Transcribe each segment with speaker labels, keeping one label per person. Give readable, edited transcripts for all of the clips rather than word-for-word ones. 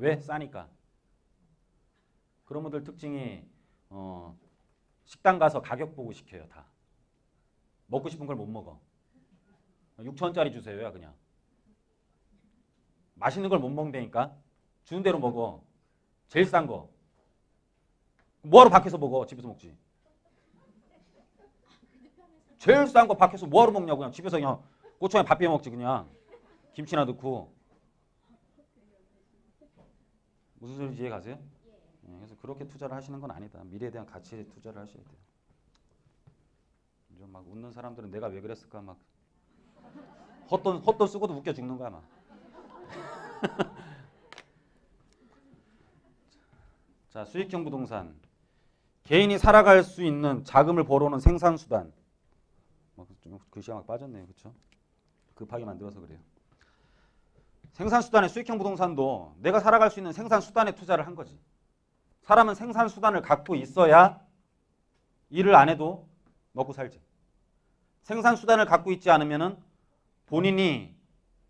Speaker 1: 왜? 싸니까. 그런 분들 특징이 식당 가서 가격 보고 시켜요. 다. 먹고 싶은 걸 못 먹어. 6,000원짜리 주세요야 그냥. 맛있는 걸 못 먹는다니까. 주는 대로 먹어. 제일 싼 거. 뭐하러 밖에서 먹어? 집에서 먹지. 제일 싼 거 밖에서 뭐하러 먹냐고. 그냥 집에서 그냥 고추장에 밥 비벼 먹지 그냥. 김치나 넣고. 무슨 소리인지 이해 가세요? 그래서 그렇게 투자를 하시는 건 아니다. 미래에 대한 가치에 투자를 하셔야 돼요. 막 웃는 사람들은 내가 왜 그랬을까 막 헛돈 쓰고도 웃겨 죽는 거야 막. 자, 수익형 부동산. 개인이 살아갈 수 있는 자금을 벌어오는 생산수단. 좀 글씨가 막 빠졌네요. 그렇죠? 급하게 만들어서 그래요. 생산수단의 수익형 부동산도 내가 살아갈 수 있는 생산수단에 투자를 한 거지. 사람은 생산수단을 갖고 있어야 일을 안 해도 먹고 살지. 생산수단을 갖고 있지 않으면 본인이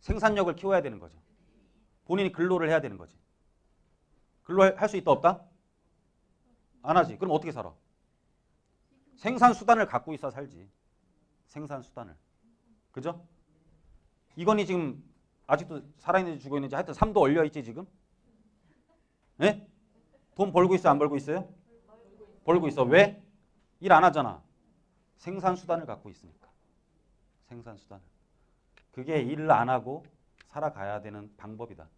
Speaker 1: 생산력을 키워야 되는 거죠. 본인이 근로를 해야 되는 거지. 근로할 수 있다 없다? 안 하지. 그럼 어떻게 살아? 생산수단을 갖고 있어 살지. 생산수단을. 그죠? 이건이 지금 아직도 살아있는지 죽어있는지 하여튼 3도 얼려있지 지금? 네? 돈 벌고 있어 안 벌고 있어요? 벌고 있어. 왜? 일 안 하잖아. 생산수단을 갖고 있으니까. 생산수단을. 그게 일을 안 하고 살아가야 되는 방법이다.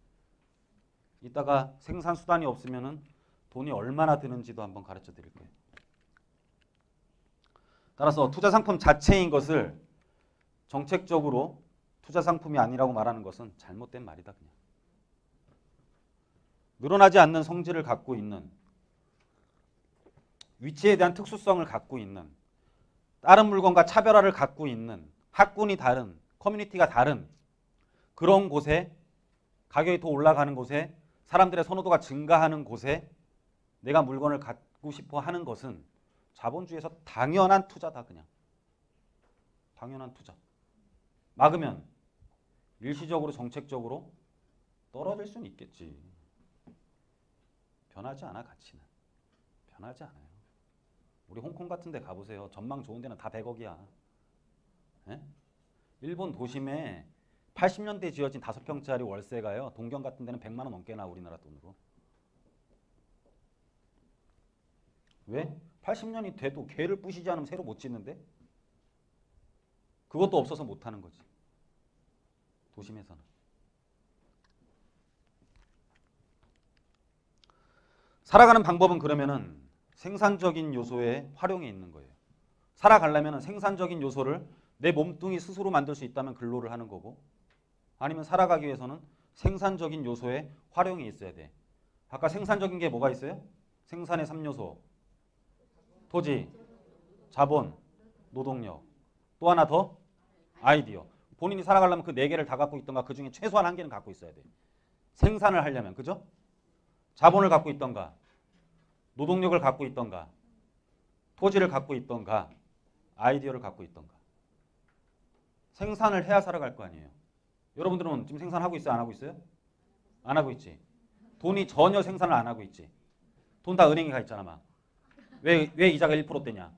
Speaker 1: 이따가 생산수단이 없으면 돈이 얼마나 드는지도 한번 가르쳐 드릴 거예요. 따라서 투자상품 자체인 것을 정책적으로 투자상품이 아니라고 말하는 것은 잘못된 말이다. 그냥. 늘어나지 않는 성질을 갖고 있는, 위치에 대한 특수성을 갖고 있는, 다른 물건과 차별화를 갖고 있는, 학군이 다른, 커뮤니티가 다른 그런 곳에, 가격이 더 올라가는 곳에, 사람들의 선호도가 증가하는 곳에 내가 물건을 갖고 싶어 하는 것은 자본주의에서 당연한 투자다. 그냥. 당연한 투자. 막으면 일시적으로 정책적으로 떨어질 수는 있겠지. 변하지 않아. 가치는. 변하지 않아요. 우리 홍콩 같은 데 가보세요. 전망 좋은 데는 다 100억이야. 예? 일본 도심에 80년대에 지어진 5평짜리 월세가요. 동경 같은 데는 100만 원 넘게 나와 우리나라 돈으로. 왜? 80년이 돼도 개를 부시지 않으면 새로 못 짓는데? 그것도 없어서 못 하는 거지. 도심에서는. 살아가는 방법은 그러면은 생산적인 요소의 활용에 있는 거예요. 살아가려면 생산적인 요소를 내 몸뚱이 스스로 만들 수 있다면 근로를 하는 거고, 아니면 살아가기 위해서는 생산적인 요소의 활용이 있어야 돼. 아까 생산적인 게 뭐가 있어요? 생산의 3요소. 토지, 자본, 노동력. 또 하나 더 아이디어. 본인이 살아가려면 그 4개를 다 갖고 있던가 그 중에 최소한 1개는 갖고 있어야 돼. 생산을 하려면. 그죠? 자본을 갖고 있던가, 노동력을 갖고 있던가, 토지를 갖고 있던가, 아이디어를 갖고 있던가. 생산을 해야 살아갈 거 아니에요. 여러분들은 지금 생산하고 있어요? 안 하고 있어요? 안 하고 있지. 돈이 전혀 생산을 안 하고 있지. 돈 다 은행에 가 있잖아 막. 왜 이자가 1%대냐.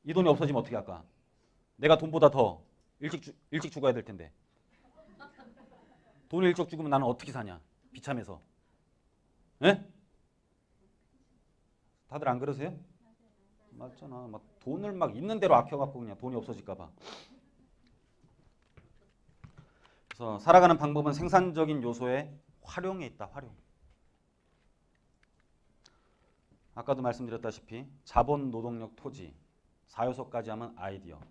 Speaker 1: 이 돈이 없어지면 어떻게 할까? 내가 돈보다 더 일찍 죽어야 될 텐데. 돈을 일찍 죽으면 나는 어떻게 사냐. 비참해서. 예? 다들 안 그러세요? 맞잖아. 막 돈을 막 있는 대로 아껴갖고 그냥 돈이 없어질까 봐. 그래서 살아가는 방법은 생산적인 요소의 활용에 있다. 활용. 아까도 말씀드렸다시피 자본, 노동력, 토지 4요소까지 하면 아이디어.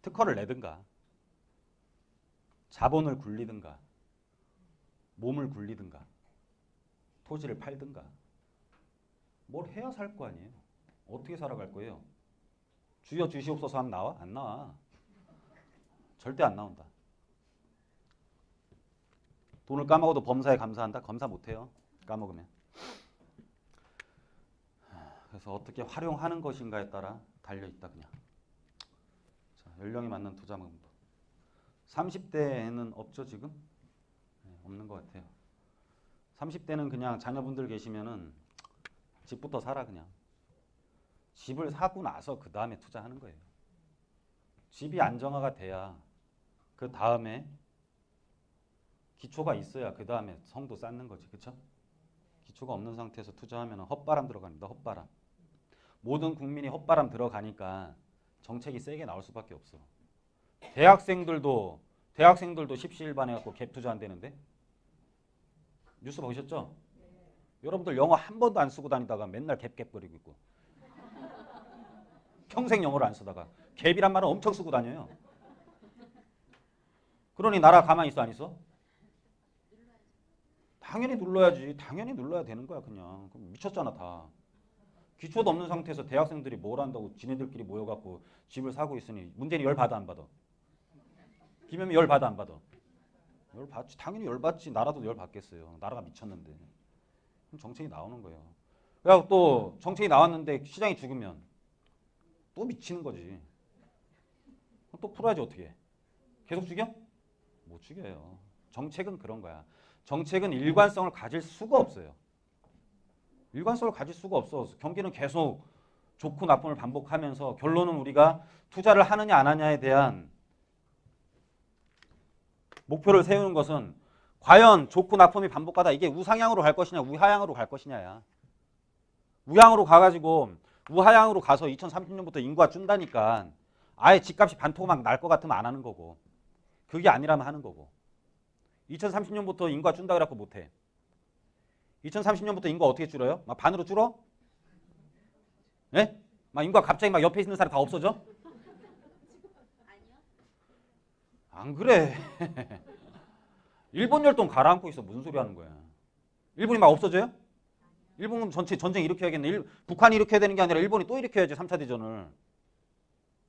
Speaker 1: 특허를 내든가 자본을 굴리든가 몸을 굴리든가 토지를 팔든가 뭘 해야 살 거 아니에요. 어떻게 살아갈 거예요? 주여 주시옵소서 하면 나와? 안 나와. 절대 안 나온다. 돈을 까먹어도 범사에 감사한다? 감사 못해요. 까먹으면. 그래서 어떻게 활용하는 것인가에 따라 달려있다 그냥. 자, 연령에 맞는 투자 방법. 30대에는 없죠 지금? 네, 없는 것 같아요. 30대는 그냥 자녀분들 계시면은 집부터 사라 그냥. 집을 사고 나서 그 다음에 투자하는 거예요. 집이 안정화가 돼야 그 다음에 기초가 있어야 그 다음에 성도 쌓는 거지. 그렇죠? 기초가 없는 상태에서 투자하면 헛바람 들어갑니다. 헛바람. 모든 국민이 헛바람 들어가니까 정책이 세게 나올 수밖에 없어. 대학생들도 십시일반해갖고 갭 투자 안 되는데? 뉴스 보셨죠? 여러분들 영어 한 번도 안 쓰고 다니다가 맨날 갭갭거리고 있고 평생 영어를 안 쓰다가 갭이란 말은 엄청 쓰고 다녀요. 그러니 나라 가만히 있어 안 있어? 당연히 눌러야지. 당연히 눌러야 되는 거야 그냥. 그럼 미쳤잖아 다. 기초도 없는 상태에서 대학생들이 뭘 한다고 지네들끼리 모여갖고 집을 사고 있으니 문재인이 열 받아 안 받아? 김현미 열 받아 안 받아? 열 받지. 당연히 열 받지. 나라도 열 받겠어요. 나라가 미쳤는데. 그럼 정책이 나오는 거예요. 그래서 또 정책이 나왔는데 시장이 죽으면 또 미치는 거지. 또 풀어야지 어떻게. 계속 죽여? 못 죽여요. 정책은 그런 거야. 정책은 일관성을 가질 수가 없어요. 일관성을 가질 수가 없어. 경기는 계속 좋고 나쁨을 반복하면서 결론은 우리가 투자를 하느냐 안 하냐에 대한 목표를 세우는 것은 과연 좋고 나쁨이 반복하다 이게 우상향으로 갈 것이냐 우하향으로 갈 것이냐야. 우향으로 가가지고 우하향으로 가서 2030년부터 인구가 준다니까 아예 집값이 반토막 날 것 같으면 안 하는 거고 그게 아니라면 하는 거고 2030년부터 인구가 준다 그래갖고 못해. 2030년부터 인구가 어떻게 줄어요? 막 반으로 줄어? 네? 막 인구가 갑자기 막 옆에 있는 사람 다 없어져? 안 그래. 일본 열동 가라앉고 있어. 무슨 소리 하는 거야. 일본이 막 없어져요? 일본 전체 전쟁 일으켜야겠네. 북한이 일으켜야 되는 게 아니라 일본이 또 일으켜야지 3차 대전을.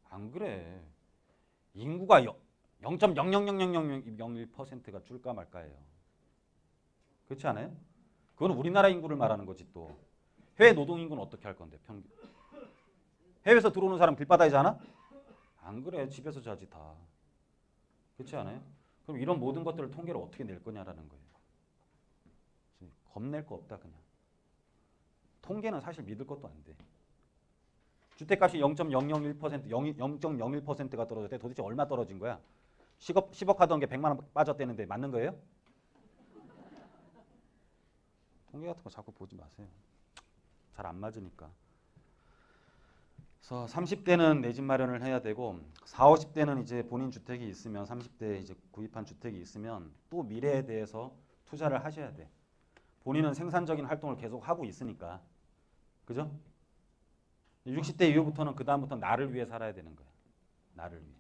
Speaker 1: 안 그래. 인구가 0.0000001%가 줄까 말까예요. 그렇지 않아요? 그건 우리나라 인구를 말하는 거지 또. 해외 노동 인구는 어떻게 할 건데 평균. 해외에서 들어오는 사람 길바닥이지 않아? 안 그래. 집에서 자지 다. 그렇지 않아요? 그럼 이런 모든 것들을 통계를 어떻게 낼 거냐라는 거예요. 겁낼 거 없다 그냥. 통계는 사실 믿을 것도 안 돼. 주택값이 0.001%, 0.01%가 떨어졌대. 도대체 얼마 떨어진 거야? 10억 하던 게 100만 원 빠졌대는데 맞는 거예요? 통계 같은 거 자꾸 보지 마세요. 잘 안 맞으니까. 그래서 30대는 내 집 마련을 해야 되고 40, 50대는 이제 본인 주택이 있으면 30대에 이제 구입한 주택이 있으면 또 미래에 대해서 투자를 하셔야 돼. 본인은 생산적인 활동을 계속 하고 있으니까. 그죠? 60대 이후부터는 그 다음부터 나를 위해 살아야 되는 거야. 나를 위해.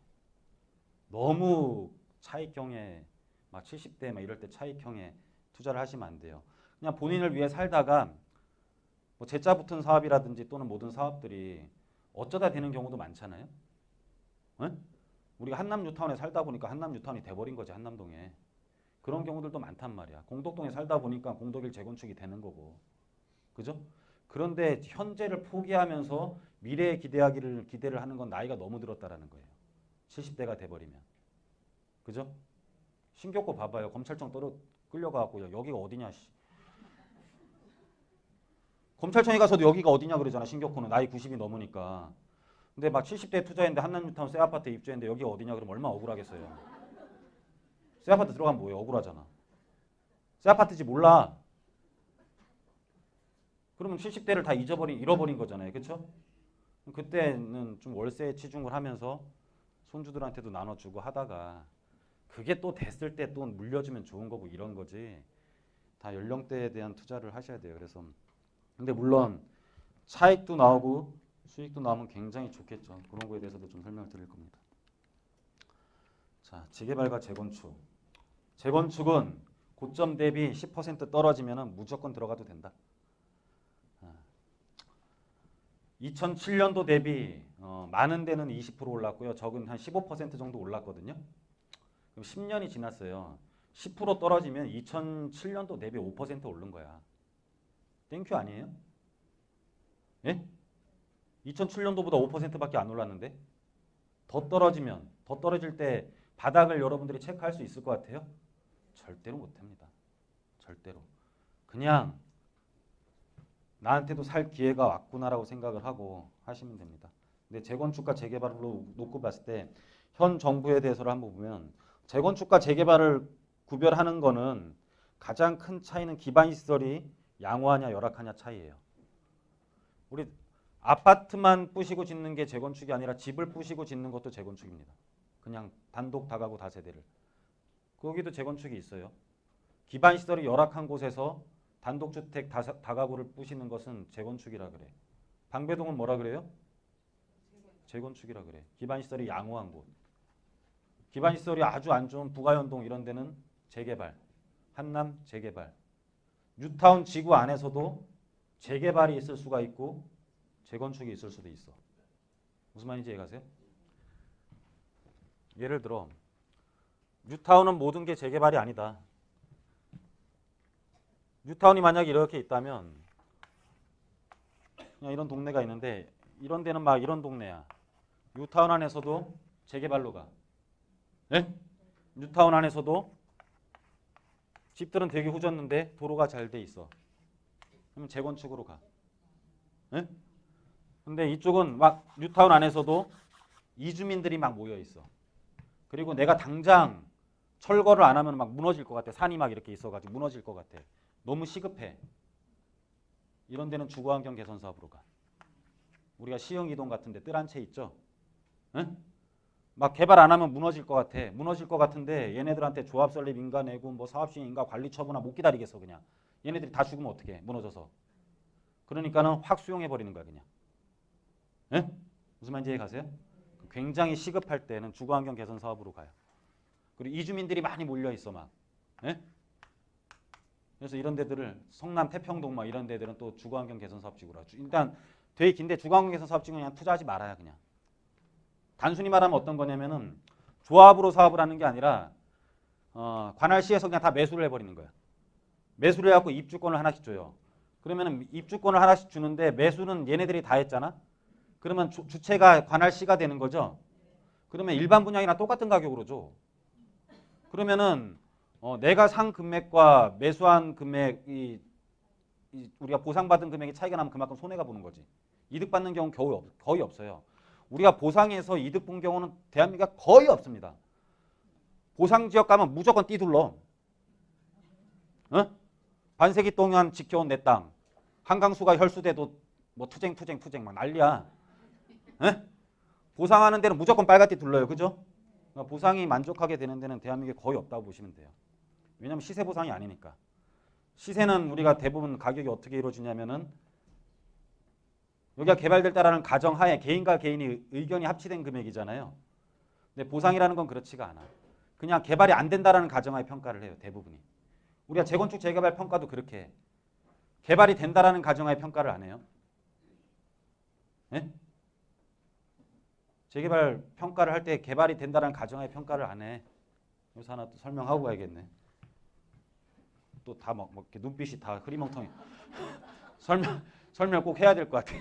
Speaker 1: 너무 차익형에 막 70대 막 이럴 때 차익형에 투자를 하시면 안 돼요. 그냥 본인을 위해 살다가 뭐 재짜 붙은 사업이라든지 또는 모든 사업들이 어쩌다 되는 경우도 많잖아요. 응? 우리가 한남 뉴타운에 살다 보니까 한남 뉴타운이 돼버린 거지 한남동에. 그런 경우들도 많단 말이야. 공덕동에 살다 보니까 공덕일 재건축이 되는 거고. 그죠? 그런데 현재를 포기하면서 미래에 기대를 하는 건 나이가 너무 들었다라는 거예요. 70대가 돼버리면. 그죠? 신격고 봐봐요. 검찰청 끌려가고 여기가 어디냐. 검찰청에 가서도 여기가 어디냐 그러잖아. 신격고는 나이 90이 넘으니까. 근데 막 70대에 투자했는데 한남뉴타운 새 아파트에 입주했는데 여기가 어디냐 그러면 얼마나 억울하겠어요. 새 아파트 들어가면 뭐예요? 억울하잖아. 새 아파트인지 몰라. 그러면 70대를 다 잃어버린 거잖아요. 그렇죠? 그때는 좀 월세에 치중을 하면서 손주들한테도 나눠주고 하다가 그게 또 됐을 때 또 물려주면 좋은 거고 이런 거지. 다 연령대에 대한 투자를 하셔야 돼요. 그래서 근데 물론 차익도 나오고 수익도 나오면 굉장히 좋겠죠. 그런 거에 대해서도 좀 설명을 드릴 겁니다. 자, 재개발과 재건축. 재건축은 고점 대비 10% 떨어지면 무조건 들어가도 된다. 2007년도 대비 많은 데는 20% 올랐고요. 적은 한 15% 정도 올랐거든요. 그럼 10년이 지났어요. 10% 떨어지면 2007년도 대비 5% 오른 거야. 땡큐 아니에요? 예? 2007년도보다 5%밖에 안 올랐는데 더 떨어질 때 바닥을 여러분들이 체크할 수 있을 것 같아요? 절대로 못합니다. 절대로. 그냥 나한테도 살 기회가 왔구나라고 생각을 하고 하시면 됩니다. 근데 재건축과 재개발로 놓고 봤을 때 현 정부에 대해서를 한번 보면 재건축과 재개발을 구별하는 거는 가장 큰 차이는 기반 시설이 양호하냐 열악하냐 차이예요. 우리 아파트만 부시고 짓는 게 재건축이 아니라 집을 부시고 짓는 것도 재건축입니다. 그냥 단독 다가구 다세대를. 거기도 재건축이 있어요. 기반 시설이 열악한 곳에서 단독주택 다가구를 부시는 것은 재건축이라 그래. 방배동은 뭐라 그래요? 재건축이라 그래. 기반 시설이 양호한 곳. 기반 시설이 아주 안 좋은 부가연동 이런 데는 재개발. 한남 재개발. 뉴타운 지구 안에서도 재개발이 있을 수가 있고 재건축이 있을 수도 있어. 무슨 말인지 이해가세요? 예를 들어 뉴타운은 모든 게 재개발이 아니다. 뉴타운이 만약에 이렇게 있다면 그냥 이런 동네가 있는데 이런 데는 막 이런 동네야. 뉴타운 안에서도 재개발로 가. 네? 뉴타운 안에서도 집들은 되게 후졌는데 도로가 잘 돼 있어. 그럼 재건축으로 가. 네? 근데 이쪽은 막 뉴타운 안에서도 이주민들이 막 모여 있어. 그리고 내가 당장 철거를 안 하면 막 무너질 것 같아. 산이 막 이렇게 있어가지고 무너질 것 같아. 너무 시급해. 이런 데는 주거환경 개선 사업으로 가. 우리가 시흥이동 같은데 뜰 한 채 있죠? 응? 막 개발 안 하면 무너질 것 같아. 무너질 것 같은데 얘네들한테 조합 설립 인가 내고 뭐 사업시행 인가 관리 처분하 못 기다리겠어 그냥. 얘네들이 다 죽으면 어떡해. 무너져서. 그러니까는 확 수용해 버리는 거야 그냥. 응? 무슨 말인지 이해 가세요? 굉장히 시급할 때는 주거환경 개선 사업으로 가요. 그리고 이주민들이 많이 몰려 있어 막. 예? 그래서 이런 데들을 성남 태평동 막 이런 데들은 또 주거환경 개선 사업지구로 하죠. 일단 되게 긴데 주거환경 개선 사업지구는 그냥 투자하지 말아야 그냥. 단순히 말하면 어떤 거냐면은 조합으로 사업을 하는 게 아니라 관할시에서 그냥 다 매수를 해버리는 거야. 매수를 해갖고 입주권을 하나씩 줘요. 그러면은 입주권을 하나씩 주는데 매수는 얘네들이 다 했잖아. 그러면 주체가 관할시가 되는 거죠. 그러면 일반 분양이랑 똑같은 가격으로 줘. 그러면은 내가 산 금액과 매수한 금액이 우리가 보상받은 금액이 차이가 나면 그만큼 손해가 보는 거지. 이득 받는 경우는 거의 없어요. 우리가 보상에서 이득 본 경우는 대한민국에 거의 없습니다. 보상지역 가면 무조건 띠둘러. 어? 반세기 동안 지켜온 내 땅. 한강수가 혈수돼도 뭐 투쟁 막 난리야. 에? 보상하는 데는 무조건 빨갛게 둘러요. 그죠? 그러니까 보상이 만족하게 되는 데는 대한민국에 거의 없다고 보시면 돼요. 왜냐하면 시세 보상이 아니니까. 시세는 우리가 대부분 가격이 어떻게 이루어지냐면은 여기가 개발될 때라는 가정하에 개인과 개인이 의견이 합치된 금액이잖아요. 근데 보상이라는 건 그렇지가 않아. 그냥 개발이 안 된다라는 가정하에 평가를 해요. 대부분이. 우리가 재건축 재개발 평가도 그렇게 해. 개발이 된다라는 가정하에 평가를 안 해요. 네? 재개발 평가를 할 때 개발이 된다라는 가정하에 평가를 안 해. 여기서 하나 또 설명하고 가야겠네. 또 다 막 이렇게 눈빛이 다 흐리멍텅해. 설명 꼭 해야 될 것 같아.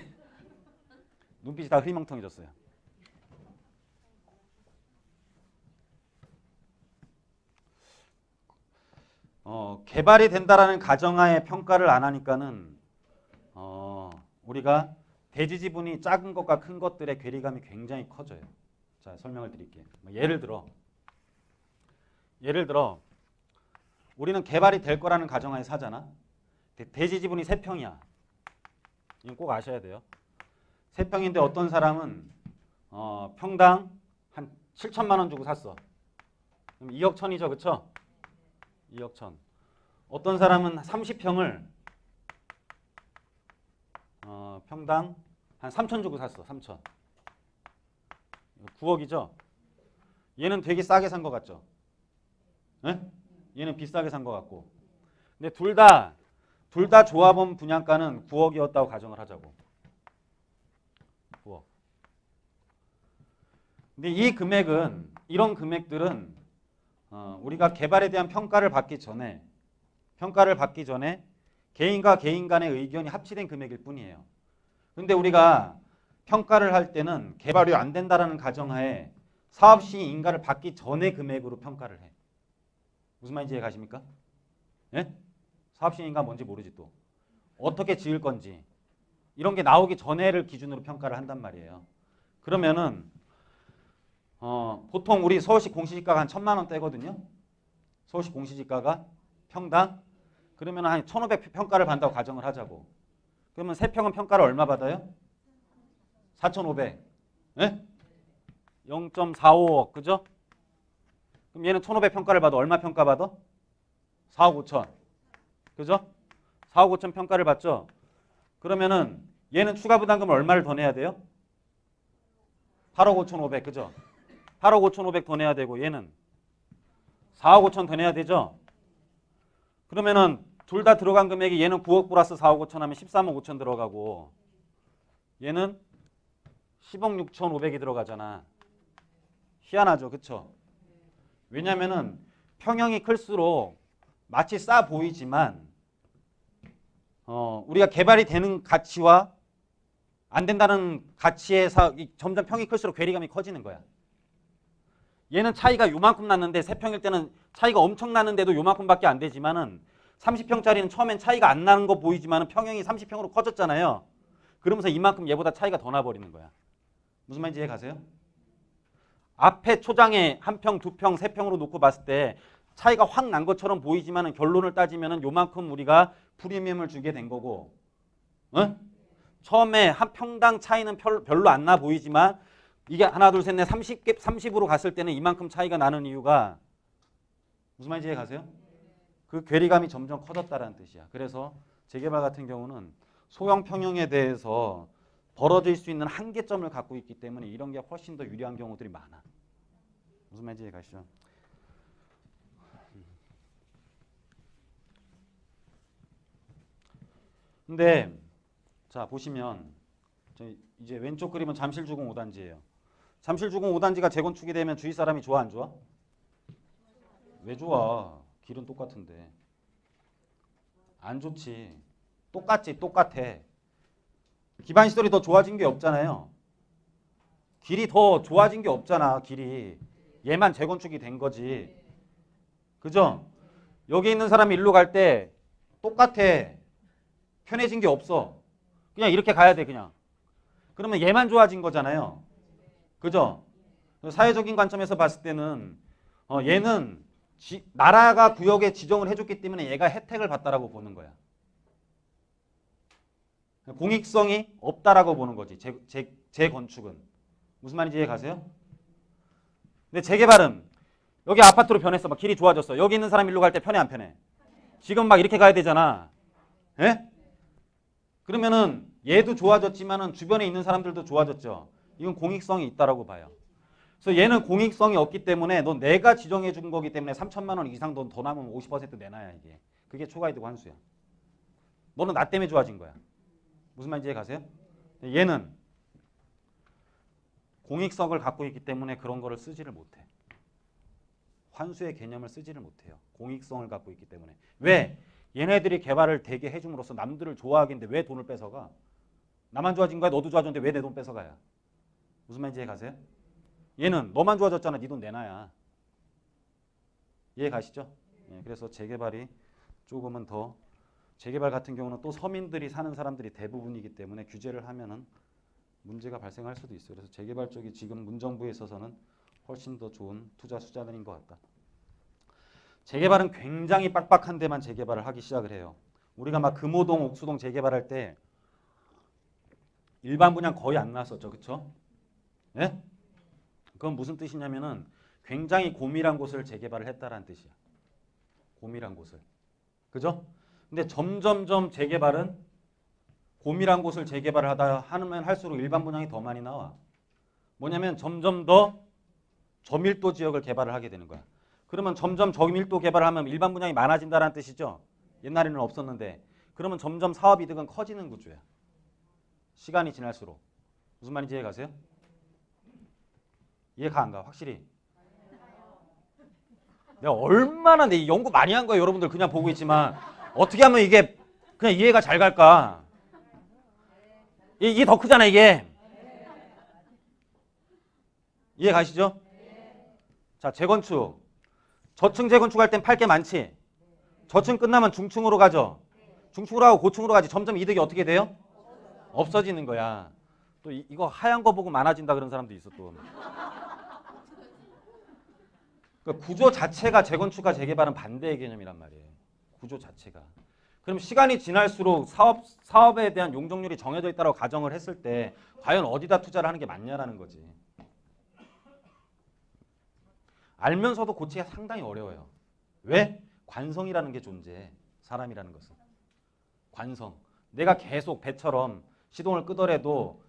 Speaker 1: 눈빛이 다 흐리멍텅해졌어요. 개발이 된다라는 가정하에 평가를 안 하니까는 우리가 대지 지분이 작은 것과 큰 것들의 괴리감이 굉장히 커져요. 자, 설명을 드릴게요. 예를 들어 우리는 개발이 될 거라는 가정하에 사잖아. 대지 지분이 3평이야. 이건 꼭 아셔야 돼요. 3평인데 어떤 사람은 평당 한 7천만 원 주고 샀어. 그럼 2억 천이죠. 그쵸? 2억 천. 어떤 사람은 30평을 평당 한 3천 주고 샀어. 3천. 9억이죠. 얘는 되게 싸게 산 것 같죠. 네? 얘는 비싸게 산 것 같고. 근데 둘 다 조합원 분양가는 9억이었다고 가정을 하자고. 9억. 근데 이 금액은 이런 금액들은 우리가 개발에 대한 평가를 받기 전에 개인과 개인 간의 의견이 합치된 금액일 뿐이에요. 근데 우리가 평가를 할 때는 개발이 안 된다라는 가정하에 사업시행 인가를 받기 전에 금액으로 평가를 해. 무슨 말인지 이해 가십니까? 예? 사업시행인가 뭔지 모르지 또. 어떻게 지을 건지. 이런 게 나오기 전에를 기준으로 평가를 한단 말이에요. 그러면은 보통 우리 서울시 공시지가가 한 1,000만 원대거든요. 서울시 공시지가가 평당. 그러면 한 1,500 평가를 받는다고 가정을 하자고. 그러면 3평은 평가를 얼마 받아요? 4,500. 네? 0.45억. 그죠? 그럼 얘는 1,500 평가를 받아. 얼마 평가 받아? 4억 5천. 그죠? 4억 5천 평가를 받죠? 그러면은 얘는 추가 부담금을 얼마를 더 내야 돼요? 8억 5,500. 그죠? 8억 5,500 더 내야 되고 얘는 4억 5천 더 내야 되죠? 그러면은 둘 다 들어간 금액이 얘는 9억 플러스 4억 5천 하면 13억 5천 들어가고 얘는 10억 6천 5백이 들어가잖아. 희한하죠. 그쵸? 왜냐면은 평형이 클수록 마치 싸 보이지만 우리가 개발이 되는 가치와 안 된다는 가치의 점점 평이 클수록 괴리감이 커지는 거야. 얘는 차이가 요만큼 났는데 3평일 때는 차이가 엄청 나는데도 요만큼밖에 안 되지만은 30평짜리는 처음엔 차이가 안 나는 거 보이지만은 평형이 30평으로 커졌잖아요. 그러면서 이만큼 얘보다 차이가 더 나버리는 거야. 무슨 말인지 이해 가세요? 앞에 초장에 1평, 2평, 3평으로 놓고 봤을 때 차이가 확 난 것처럼 보이지만은 결론을 따지면은 요만큼 우리가 프리미엄을 주게 된 거고, 처음에 한 평당 차이는 별로 안 나 보이지만 이게 하나, 둘, 셋, 넷 30으로 갔을 때는 이만큼 차이가 나는 이유가 무슨 말인지 이해 가세요? 그 괴리감이 점점 커졌다는 뜻이야. 그래서 재개발 같은 경우는 소형 평형에 대해서 벌어질 수 있는 한계점을 갖고 있기 때문에 이런 게 훨씬 더 유리한 경우들이 많아. 무슨 말인지 이해 가시죠? 근데 자 보시면 이제 왼쪽 그림은 잠실주공 5단지예요. 잠실주공 5단지가 재건축이 되면 주위 사람이 좋아 안 좋아? 왜 좋아? 길은 똑같은데. 안 좋지. 똑같지. 똑같아. 기반시설이 더 좋아진 게 없잖아요. 길이 더 좋아진 게 없잖아. 길이. 얘만 재건축이 된 거지. 그죠? 여기 있는 사람이 일로 갈 때 똑같아. 편해진 게 없어. 그냥 이렇게 가야 돼 그냥. 그러면 얘만 좋아진 거잖아요. 그죠? 사회적인 관점에서 봤을 때는 얘는 나라가 구역에 지정을 해줬기 때문에 얘가 혜택을 받다라고 보는 거야. 공익성이 없다라고 보는 거지. 재건축은. 무슨 말인지 이해 가세요? 근데 재개발은 여기 아파트로 변했어. 막 길이 좋아졌어. 여기 있는 사람 일로 갈 때 편해 안 편해? 지금 막 이렇게 가야 되잖아. 예? 그러면은 얘도 좋아졌지만은 주변에 있는 사람들도 좋아졌죠. 이건 공익성이 있다라고 봐요. 그래서 얘는 공익성이 없기 때문에 너 내가 지정해 준 거기 때문에 3천만 원 이상 더 남으면 50% 내놔야 이게. 그게 초과이득 환수야. 너는 나 때문에 좋아진 거야. 무슨 말인지 이해 가세요? 얘는 공익성을 갖고 있기 때문에 그런 거를 쓰지를 못해. 환수의 개념을 쓰지를 못해요. 공익성을 갖고 있기 때문에. 왜? 얘네들이 개발을 되게 해줌으로써 남들을 좋아하긴데 왜 돈을 뺏어가? 나만 좋아진 거야? 너도 좋아졌는데 왜 내 돈 뺏어가야? 무슨 말인지 이해 가세요? 얘는 너만 좋아졌잖아. 네 돈 내놔야. 이해 가시죠? 예, 그래서 재개발이 조금은 더 재개발 같은 경우는 또 서민들이 사는 사람들이 대부분이기 때문에 규제를 하면은 문제가 발생할 수도 있어요. 그래서 재개발 쪽이 지금 문정부에 있어서는 훨씬 더 좋은 투자 수단인 것 같다. 재개발은 굉장히 빡빡한 데만 재개발을 하기 시작을 해요. 우리가 막 금호동, 옥수동 재개발할 때 일반 분양 거의 안 나왔었죠. 그렇죠? 예? 그건 무슨 뜻이냐면은 굉장히 고밀한 곳을 재개발을 했다라는 뜻이야. 고밀한 곳을. 그죠? 근데 점점점 재개발은 고밀한 곳을 재개발을 하다 하면 할수록 일반 분양이 더 많이 나와. 뭐냐면 점점 더 저밀도 지역을 개발을 하게 되는 거야. 그러면 점점 저밀도 개발을 하면 일반 분양이 많아진다는 뜻이죠. 옛날에는 없었는데. 그러면 점점 사업 이득은 커지는 구조야. 시간이 지날수록. 무슨 말인지 이해 가세요? 이해가 안 가? 확실히. 내가 얼마나 내 연구 많이 한 거예요. 여러분들 그냥 보고 있지만 어떻게 하면 이게 그냥 이해가 잘 갈까? 이게 더 크잖아 이게. 이해 가시죠? 자, 재건축. 저층 재건축할 땐 팔 게 많지. 저층 끝나면 중층으로 가죠. 중층으로 가고 고층으로 가지. 점점 이득이 어떻게 돼요? 없어지는 거야. 또 이거 하얀 거 보고 많아진다 그런 사람도 있어 또. 그러니까 구조 자체가 재건축과 재개발은 반대의 개념이란 말이에요. 구조 자체가. 그럼 시간이 지날수록 사업에 대한 용적률이 정해져 있다고 가정을 했을 때 과연 어디다 투자를 하는 게 맞냐라는 거지. 알면서도 고치기가 상당히 어려워요. 왜? 관성이라는 게 존재해. 사람이라는 것은. 관성. 내가 계속 배처럼 시동을 끄더라도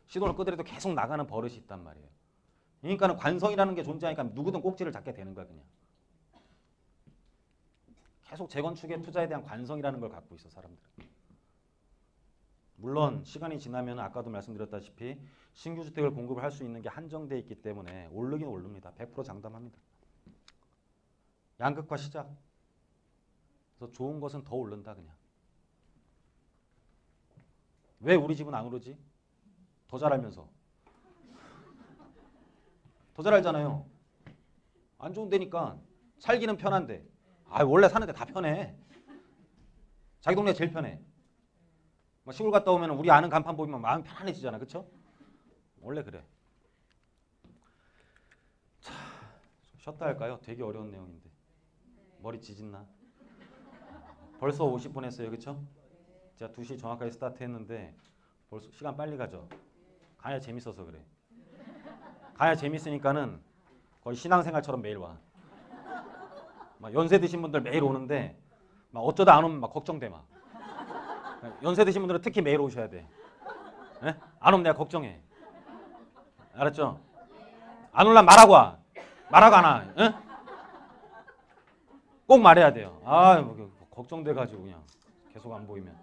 Speaker 1: 계속 나가는 버릇이 있단 말이에요. 그러니까 관성이라는 게 존재하니까 누구든 꼭지를 잡게 되는 거야 그냥. 계속 재건축에 투자에 대한 관성이라는 걸 갖고 있어 사람들은. 물론 시간이 지나면 아까도 말씀드렸다시피 신규 주택을 공급을 할 수 있는 게 한정돼 있기 때문에 오르긴 오릅니다. 100% 장담합니다. 양극화 시작. 그래서 좋은 것은 더 오른다 그냥. 왜 우리 집은 안 오르지? 더 잘 알면서. 더 잘 알잖아요. 안 좋은 데니까 살기는 편한데. 원래 사는데 다 편해. 자기 동네 제일 편해. 시골 갔다 오면 우리 아는 간판 보이면 마음이 편안해지잖아. 그쵸? 원래 그래. 자, 쉬었다 할까요? 되게 어려운 내용인데. 머리 지진나? 벌써 50분 했어요. 그쵸? 제가 2시 정확하게 스타트 했는데 벌써 시간 빨리 가죠? 가야 재밌어서 그래. 가야 재밌으니까는 거의 신앙생활처럼 매일 와. 막 연세 드신 분들 매일 오는데 막 어쩌다 안 오면 막 걱정돼 막. 연세 드신 분들은 특히 매일 오셔야 돼. 네? 안 오면 내가 걱정해. 알았죠? 안 올라면 말하고 와. 말하고 안 와. 네? 꼭 말해야 돼요. 뭐 걱정돼가지고 그냥 계속 안 보이면.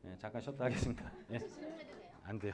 Speaker 1: 네, 잠깐 쉬었다 하겠습니다. 네. 안 돼요.